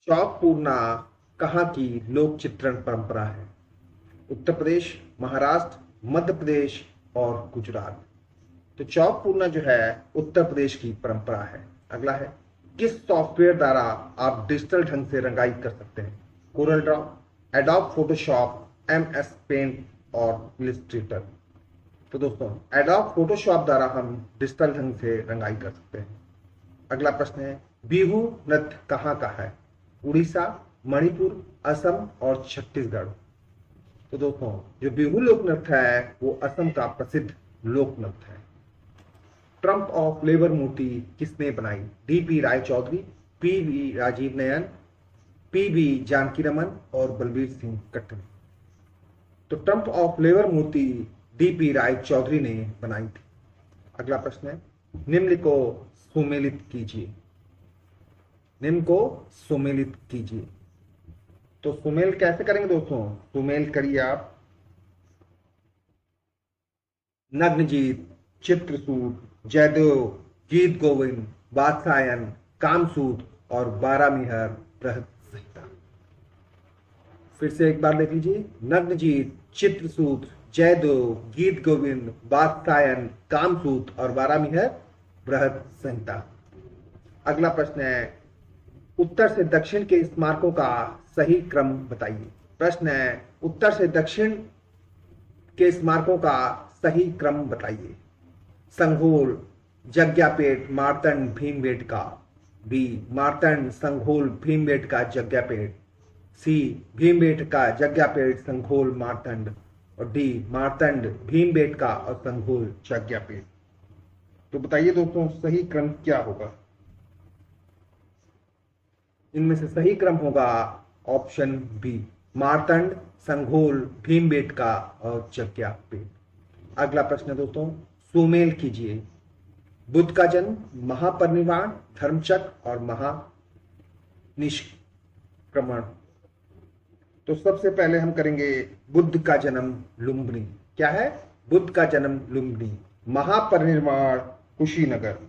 चौक पूर्णा कहाँ की लोक चित्रण परंपरा है? उत्तर प्रदेश, महाराष्ट्र, मध्य प्रदेश और गुजरात। तो चौक पूर्णा जो है उत्तर प्रदेश की परंपरा है। अगला है, किस सॉफ्टवेयर द्वारा आप डिजिटल ढंग से रंगाई कर सकते हैं? Corel Draw, Adobe Photoshop, M S Paint और इलस्ट्रेटर। तो दोस्तों, एडोब फोटोशॉप द्वारा हम डिजिटल ढंग से रंगाई कर सकते हैं। अगला प्रश्न है, बिहू नृत्य कहाँ का है? उड़ीसा, मणिपुर, असम और छत्तीसगढ़। तो दोस्तों, जो बिहू लोक नृत्य है वो असम का प्रसिद्ध लोक नृत्य है। ट्रम्प ऑफ लेबर मूर्ति किसने बनाई? DP Roy Chowdhury, PV Rajiv Nayan, PB Janaki Raman और बलबीर सिंह कट्टर। तो ट्रम्प ऑफ लेबर मूर्ति डीपी राय चौधरी ने बनाई थी। अगला प्रश्न है, निम्न को सुमेलित कीजिए। निम्न को सुमेलित कीजिए। तो सुमेल कैसे करेंगे दोस्तों? सुमेल करिए आप। नग्नजीत, चित्रसूट, जयदेव, गीत गोविंद, वात्सायन, कामसूत और बारामीहर बृहत संहिता। फिर से एक बार देख लीजिए, नग्नजीत, चित्रसूत, जयदेव, गीत गोविंद, वात्सायन, कामसूत और बारामीहर बृहत संहिता। अगला प्रश्न है, उत्तर से दक्षिण के स्मारकों का सही क्रम बताइए। प्रश्न है, उत्तर से दक्षिण के स्मारकों का सही क्रम बताइए। संघोल, जग्यापेट, मार्तंड, भीमबेटका। बी, मार्तंड, संघोल, भीमबेटका, जग्यापेट। सी, भीमबेटका, जग्यापेट, संघोल, मार्तंड। और डी, मार्तंड, भीमबेटका और संघोल, जग्यापेट। तो बताइए दोस्तों, सही क्रम क्या होगा? इनमें से सही क्रम होगा ऑप्शन बी, मार्तंड, संघोल, भीमबेटका और जग्यापेट। अगला प्रश्न है दोस्तों, सुमेल कीजिए। बुद्ध का जन्म, महापरिनिर्वाण, धर्मचक्र और महानिष्क्रमण। तो सबसे पहले हम करेंगे बुद्ध का जन्म लुम्बिनी। क्या है? बुद्ध का जन्म लुम्बिनी, महापरिनिर्वाण कुशीनगर,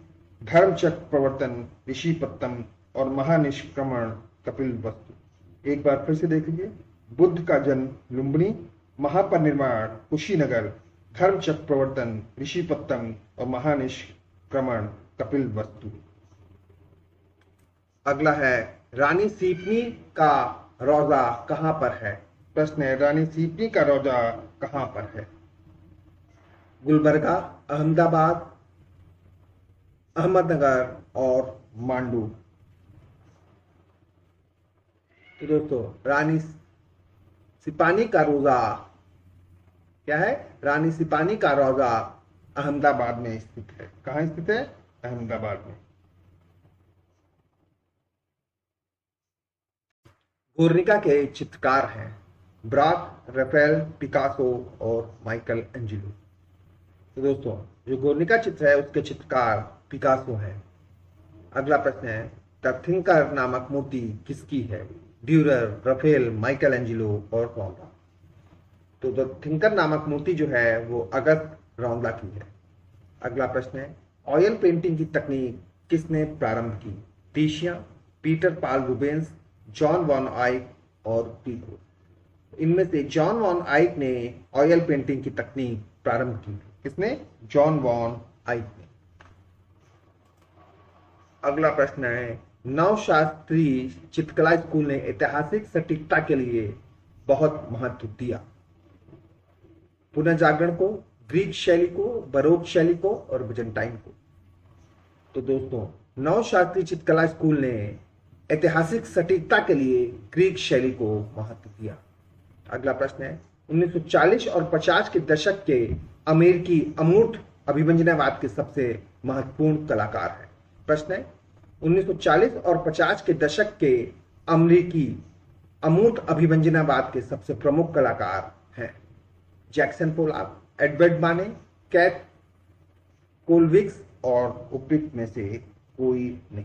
धर्मचक्र प्रवर्तन ऋषिपत्तम और महानिष्क्रमण कपिलवस्तु। एक बार फिर से देख लीजिए, बुद्ध का जन्म लुम्बिनी, महापरिनिर्वाण कुशीनगर, धर्मचक्र प्रवर्तन ऋषिपत्तम और महानिष्क्रमण कपिलवस्तु। अगला है, रानी सीपनी का रौजा कहां पर है? प्रश्न है, रानी सीपनी का रौजा कहां पर है? गुलबर्गा, अहमदाबाद, अहमदनगर और मांडू। तो दोस्तों, रानी सिपानी का रोजा क्या है? रानी सिपानी का रौजा अहमदाबाद में स्थित है। कहां स्थित है? अहमदाबाद में। गुर्निका के चित्रकार हैं ब्राक, राफेल, पिकासो और माइकल एंजेलो। तो दोस्तों, जो गुर्निका चित्र है उसके चित्रकार पिकासो है। अगला प्रश्न है, द थिंकर नामक मूर्ति किसकी है? ड्यूरर, राफेल, माइकल एंजेलो और रौंदा। तो द थिंकर नामक मूर्ति जो है वो अगस्त रौंदा की है। अगला प्रश्न है, ऑयल पेंटिंग की तकनीक किसने प्रारंभ की? टीशिया, पीटर पाल रूबेंस, जॉन वॉन आइक और पीको। इनमें से जॉन वॉन आइक ने ऑयल पेंटिंग की तकनीक प्रारंभ की। किसने? जॉन वॉन आइक ने। अगला प्रश्न है, नवशास्त्री चित्रकला स्कूल ने ऐतिहासिक सटीकता के लिए बहुत महत्व दिया। पुनर्जागरण को, ग्रीक शैली को, बरोक शैली को और बिजेंटाइन को। तो दोस्तों, नवशास्त्री चित्रकला स्कूल ने ऐतिहासिक सटीकता के लिए ग्रीक शैली को महत्व दिया। अगला प्रश्न है, 1940 और 50 के दशक के अमेरिकी अमूर्त अभिव्यंजनावाद के सबसे महत्वपूर्ण कलाकार हैं। प्रश्न है, 1940 और 50 के दशक के अमेरिकी अमूर्त अभिव्यंजनावाद के सबसे प्रमुख कलाकार हैं जैक्सन पोलाक, एडवर्ड माने, कैथ कोलविक्स और उपयुक्त में से कोई नहीं।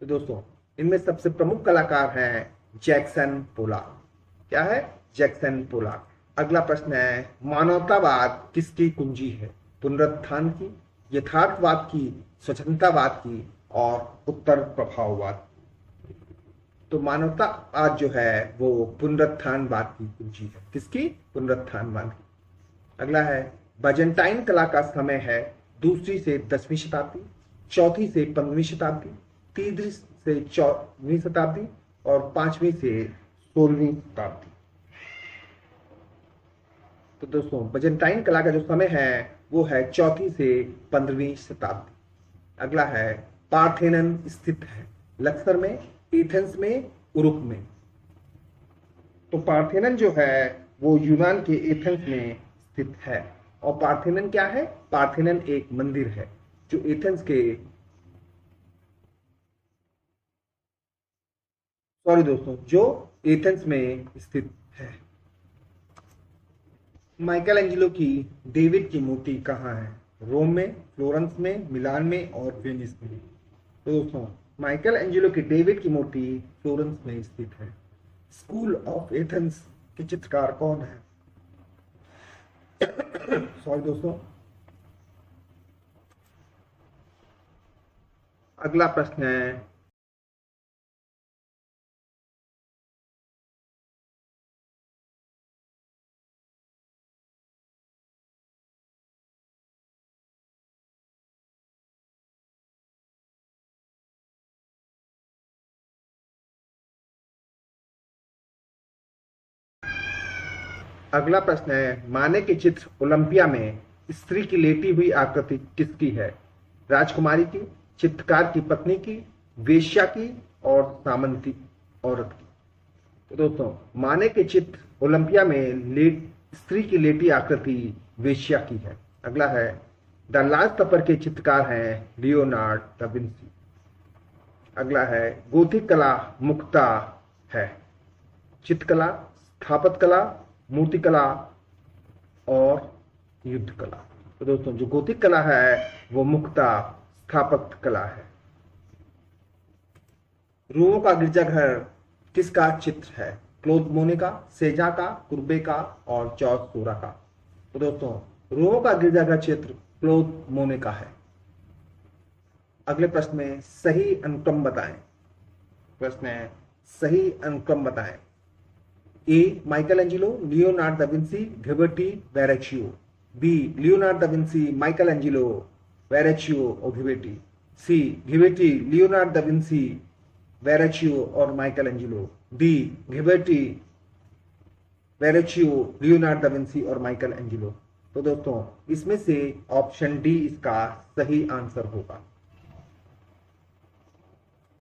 तो दोस्तों, इनमें सबसे प्रमुख कलाकार हैं जैक्सन पोलाक। क्या है? Jackson Pollock. अगला प्रश्न है, मानवतावाद किसकी कुंजी है? पुनरुत्थान की, यथार्थवाद की, स्वतंत्रतावाद की और उत्तर प्रभाववाद। तो मानवता आज जो है वो पुनरुत्थानवाद की पूंजी है। किसकी? पुनरुत्थानवाद की। अगला है बाजेंटाइन कला का समय है 2वीं से 10वीं शताब्दी, 4वीं से 15वीं शताब्दी, 3वीं से 14वीं शताब्दी और 5वीं से 16वीं शताब्दी। तो दोस्तों बाजेंटाइन कला का जो समय है वो है 4वीं से 15वीं शताब्दी। अगला है पार्थेनन स्थित है लक्सर में, एथेंस में, उरुक में। तो पार्थेनन जो है वो यूनान के एथेंस में स्थित है। और पार्थेनन क्या है? पार्थेनन एक मंदिर है जो एथेंस के जो एथेंस में स्थित है। माइकल एंजेलो की डेविड की मूर्ति कहाँ है? रोम में, फ्लोरेंस में, मिलान में और वेनिस में। तो दोस्तों माइकल एंजेलो की डेविड की मूर्ति फ्लोरेंस में स्थित है। स्कूल ऑफ एथेंस के चित्रकार कौन है? दोस्तों अगला प्रश्न है अगला प्रश्न है माने के चित्र ओलंपिया में स्त्री की लेटी हुई आकृति किसकी है? राजकुमारी की, चित्रकार की पत्नी की, वेश्या की और सामंती औरत की। तो दोस्तों माने के चित्र ओलंपिया में स्त्री की लेटी आकृति वेश्या की है। अगला है द लास्ट सपर के चित्रकार हैं लियोनार्ड दा विंसी। अगला है गोथिक कला मुख्यता है चित्रकला, स्थापत्य कला, मूर्तिकला और युद्ध कला। तो दोस्तों जो गोथिक कला है वो मुख्यतः स्थापत्य कला है। रोमों का गिरजाघर किसका चित्र है? क्लोद मोने का, सेजा का, कुर्बे का और जॉर्ज सोरा का। तो दोस्तों रोमों का गिरजाघर चित्र क्लोद मोने का है। अगले प्रश्न में सही अनुक्रम बताएं। प्रश्न है सही अनुक्रम बताएं। A Michelangelo, Leonardo da Vinci, Ghiberti, Verrocchio. B Leonardo da Vinci, Michelangelo, Verrocchio और Ghiberti. C Ghiberti, Leonardo da Vinci, Verrocchio और Michelangelo. D Ghiberti, Verrocchio, Leonardo da Vinci और माइकल एंजेलो। तो दोस्तों इसमें से option D इसका सही answer होगा।